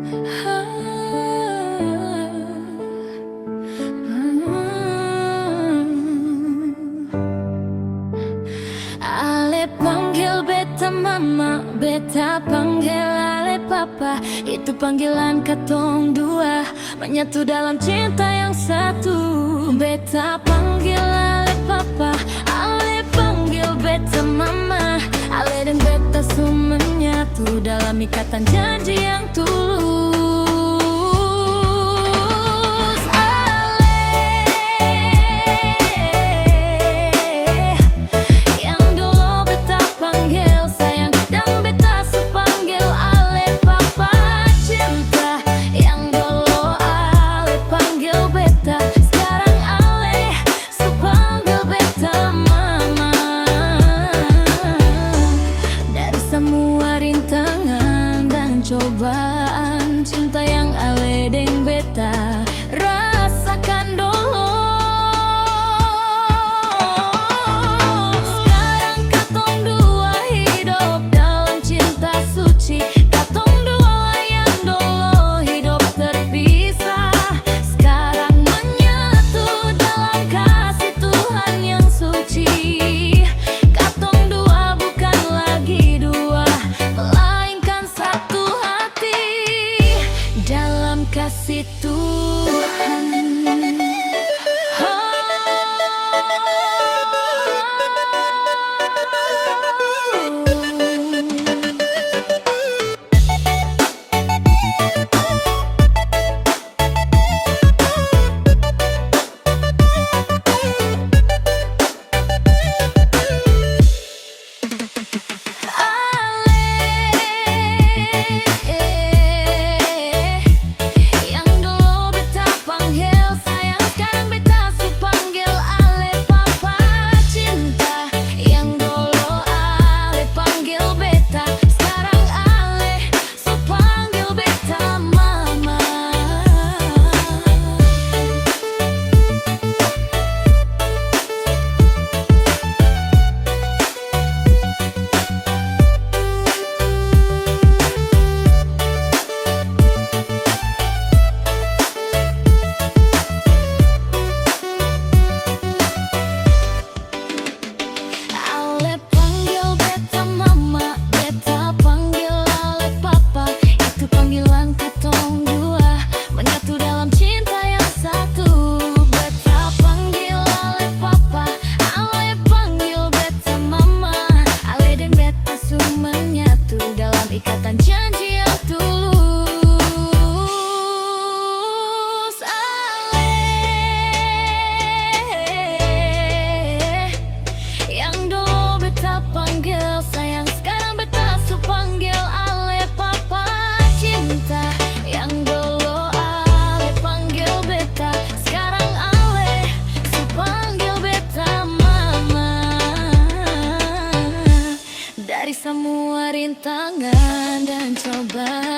Ale panggil beta mama, beta panggil ale papa. Itu panggilan katong dua, menyatu dalam cinta yang satu. Beta panggil ale papa, ale panggil beta mama. Ale dan beta semua menyatu dalam ikatan janji yang tulus. Cobaan cinta yang ale deng beta rasakan dulu. Sekarang katong dua hidup dalam cinta suci. Katong dua yang dulu hidup terpisah, sekarang menyatu dalam kasih Tuhan yang suci. Katong dua bukan lagi dua, melainkan satu dalam kasih Tuhan. Ikatan janji yang tulus. Ale yang dulu beta panggil sayang, sekarang beta su panggil ale papa. Cinta yang dulu ale panggil beta, sekarang ale su panggil beta mama. Dari semua rintangan dan cobaan